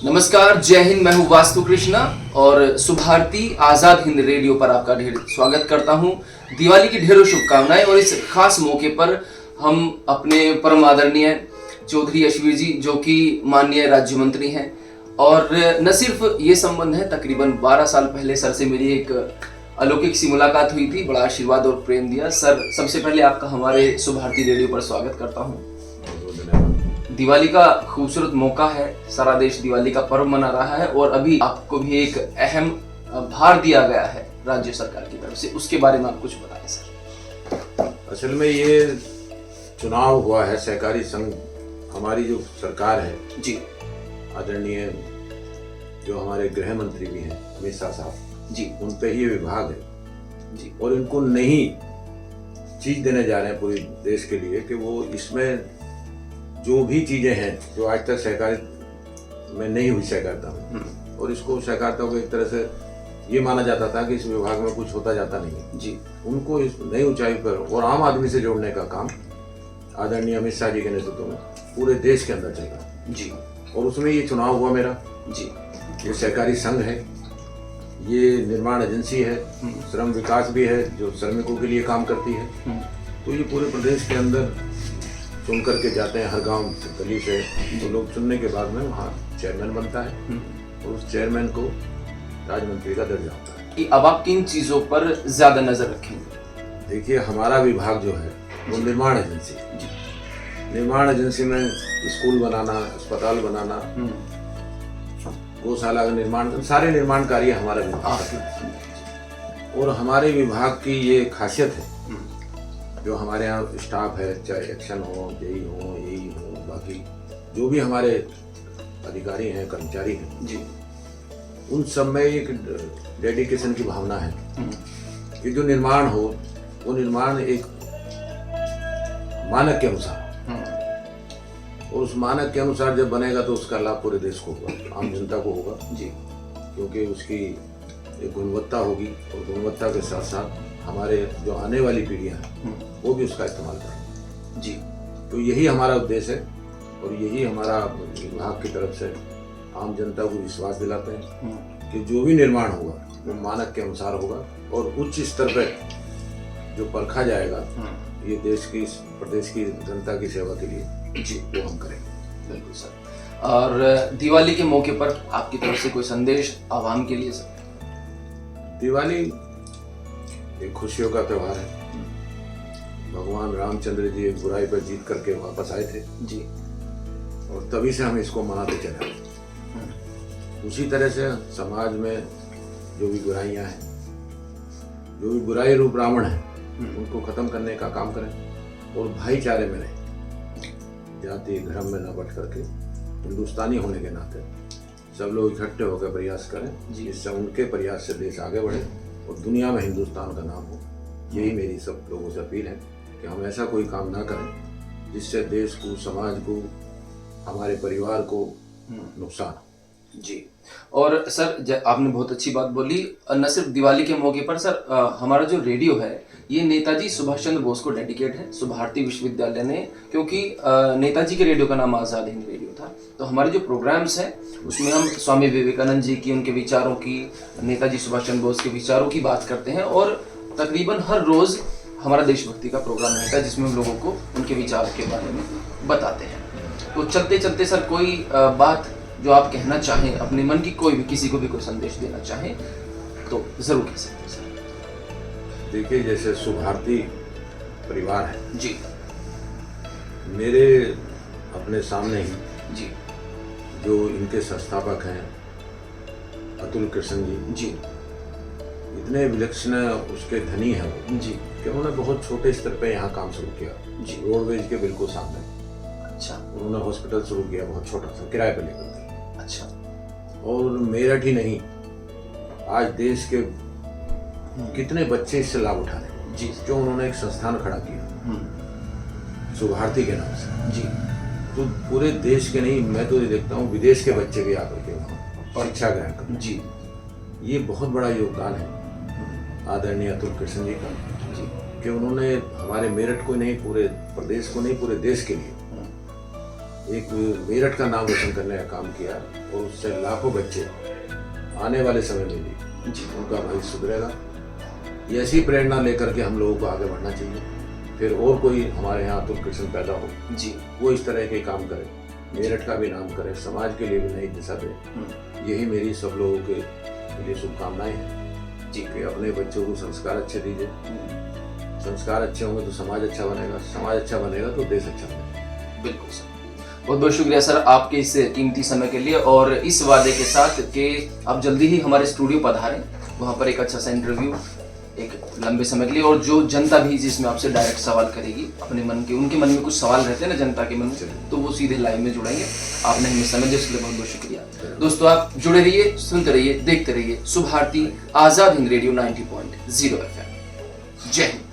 नमस्कार, जय हिंद। मैं हूं वास्तु कृष्णा और सुभारती आजाद हिंद रेडियो पर आपका ढेर स्वागत करता हूं। दिवाली की ढेरों शुभकामनाएं और इस खास मौके पर हम अपने परम आदरणीय चौधरी यशवीर जी, जो कि माननीय राज्य मंत्री हैं, और न सिर्फ ये संबंध है, तकरीबन 12 साल पहले सर से मेरी एक अलौकिक सी मुलाकात हुई थी। बड़ा आशीर्वाद और प्रेम दिया। सर, सबसे पहले आपका हमारे सुभारती रेडियो पर स्वागत करता हूँ। दिवाली का खूबसूरत मौका है, सारा देश दिवाली का पर्व मना रहा है और अभी आपको भी एक अहम भार दिया गया है राज्य सरकार की तरफ से, उसके बारे में आप कुछ बताएं सर। असल में ये चुनाव हुआ है सहकारी संघ, हमारी जो सरकार है जी, आदरणीय जो हमारे गृह मंत्री भी हैं अमित शाह साहब जी, उन पे ये विभाग है जी, और इनको नई चीज देने जा रहे हैं पूरे देश के लिए कि वो इसमें जो भी चीजें हैं जो आज तक सहकारी में नहीं हुई सहकारिता में, और इसको सहकारिता को एक तरह से ये माना जाता था कि इस विभाग में कुछ होता जाता नहीं है जी, उनको इस नई ऊंचाई पर और आम आदमी से जोड़ने का काम आदरणीय अमित शाह जी के नेतृत्व में पूरे देश के अंदर चल रहा है जी, और उसमें ये चुनाव हुआ मेरा जी। ये सहकारी संघ है, ये निर्माण एजेंसी है, श्रम विकास भी है जो श्रमिकों के लिए काम करती है। तो ये पूरे प्रदेश के अंदर चुन करके जाते हैं, हर गांव गली से तो लोग चुनने के बाद में वहाँ चेयरमैन बनता है और उस चेयरमैन को राज्यमंत्री का दर्जा होता है। कि अब आप किन चीजों पर ज्यादा नजर रखेंगे? देखिए, हमारा विभाग जो है वो निर्माण एजेंसी है। निर्माण एजेंसी में स्कूल बनाना, अस्पताल बनाना, गौशाला का निर्माण, सारे निर्माण कार्य हमारा विभाग है। और हमारे विभाग की ये खासियत है, जो हमारे यहाँ स्टाफ है, चाहे एक्शन हो, जेई हो, एई हो, बाकी जो भी हमारे अधिकारी हैं, कर्मचारी हैं जी, उन सब में एक डेडिकेशन की भावना है कि जो निर्माण हो वो निर्माण एक मानक के अनुसार, और उस मानक के अनुसार जब बनेगा तो उसका लाभ पूरे देश को होगा, आम जनता को होगा जी, क्योंकि उसकी एक गुणवत्ता होगी और गुणवत्ता के साथ साथ हमारे जो आने वाली पीढ़ियां हैं वो भी उसका इस्तेमाल करें जी। तो यही हमारा उद्देश्य है और यही हमारा विभाग की तरफ से आम जनता को विश्वास दिलाते हैं कि जो भी निर्माण होगा वो मानक के अनुसार होगा और उच्च स्तर पर जो परखा जाएगा ये देश की, प्रदेश की जनता की सेवा के लिए जी वो हम करेंगे। बिल्कुल सर। और दिवाली के मौके पर आपकी तरफ से कोई संदेश आवाम के लिए सर? दिवाली एक खुशियों का त्योहार है। भगवान रामचंद्र जी एक बुराई पर जीत करके वापस आए थे जी, और तभी से हम इसको मनाते चले आए। उसी तरह से समाज में जो भी बुराइयां हैं, जो भी बुराई रूप रावण है, उनको खत्म करने का काम करें और भाईचारे में रहें, जाति धर्म में न बट करके हिंदुस्तानी होने के नाते सब लोग इकट्ठे होकर प्रयास करें जिससे उनके प्रयास से देश आगे बढ़े और दुनिया में हिंदुस्तान का नाम हो। यही मेरी सब लोगों से अपील है कि हम ऐसा कोई काम ना करें जिससे देश को, समाज को, हमारे परिवार को नुकसान जी। और सर, आपने बहुत अच्छी बात बोली। न सिर्फ दिवाली के मौके पर सर, हमारा जो रेडियो है ये नेताजी सुभाष चंद्र बोस को डेडिकेट है, सुभारती विश्वविद्यालय ने, क्योंकि नेताजी के रेडियो का नाम आज़ाद हिंद रेडियो था। तो हमारे जो प्रोग्राम्स हैं उसमें हम स्वामी विवेकानंद जी की, उनके विचारों की, नेताजी सुभाष चंद्र बोस के विचारों की बात करते हैं और तकरीबन हर रोज़ हमारा देशभक्ति का प्रोग्राम रहता है जिसमें हम लोगों को उनके विचारों के बारे में बताते हैं। तो चलते चलते सर, कोई बात जो आप कहना चाहें, अपने मन की कोई भी, किसी को भी कोई संदेश देना चाहें तो जरूर कह सकते हैं सर। देखिए, जैसे सुभारती परिवार है जी, मेरे अपने सामने ही जी, जो इनके संस्थापक हैं अतुल कृष्ण जी, इतने विलक्षण उसके धनी हैं वो जी, कि उन्होंने बहुत छोटे स्तर पे यहाँ काम शुरू किया जी, रोडवेज के बिल्कुल सामने। अच्छा, उन्होंने हॉस्पिटल शुरू किया, बहुत छोटा सा, किराए पे लेकर के। अच्छा, और मेरठ ही नहीं, आज देश के कितने बच्चे इससे लाभ उठा रहे हैं जी, जो उन्होंने एक संस्थान खड़ा किया सुभारती के नाम से जी। तो पूरे देश के नहीं, मैं तो ये देखता हूँ विदेश के बच्चे भी आकर के वहाँ शिक्षा ग्रहण कर जी। ये बहुत बड़ा योगदान है आदरणीय अतुल कृष्ण जी का। जी। कि उन्होंने हमारे मेरठ को नहीं, पूरे प्रदेश को नहीं, पूरे देश के लिए एक मेरठ का नाम रोशन करने का काम किया और उससे लाखों बच्चे आने वाले समय में भी उनका भविष्य सुधरेगा। ये ऐसी प्रेरणा लेकर के हम लोगों को आगे बढ़ना चाहिए। फिर और कोई हमारे यहाँ अतुल कृष्ण पैदा हो जी, वो इस तरह के काम करे, मेरठ का भी नाम करे, समाज के लिए भी नई दिशा दे। यही मेरी सब लोगों के लिए शुभकामनाएं हैं जी। कि अपने बच्चों को संस्कार अच्छे दीजिए। संस्कार अच्छे होंगे तो समाज अच्छा बनेगा, समाज अच्छा बनेगा तो देश अच्छा बनेगा। बिल्कुल सर, बहुत बहुत शुक्रिया सर आपके इस कीमती समय के लिए, और इस वादे के साथ कि आप जल्दी ही हमारे स्टूडियो पधारें, वहाँ पर एक अच्छा सा इंटरव्यू एक लंबे समय के लिए, और जो जनता भी जिसमें आपसे डायरेक्ट सवाल करेगी अपने मन के, उनके मन में कुछ सवाल रहते हैं ना जनता के मन में, तो वो सीधे लाइव में जुड़ेंगे। आपने हमें समय दिया, इसलिए बहुत बहुत शुक्रिया। दोस्तों आप जुड़े रहिए, सुनते रहिए, देखते रहिए सुभारती आजाद हिंद रेडियो 90.0 FM। जय हिंद।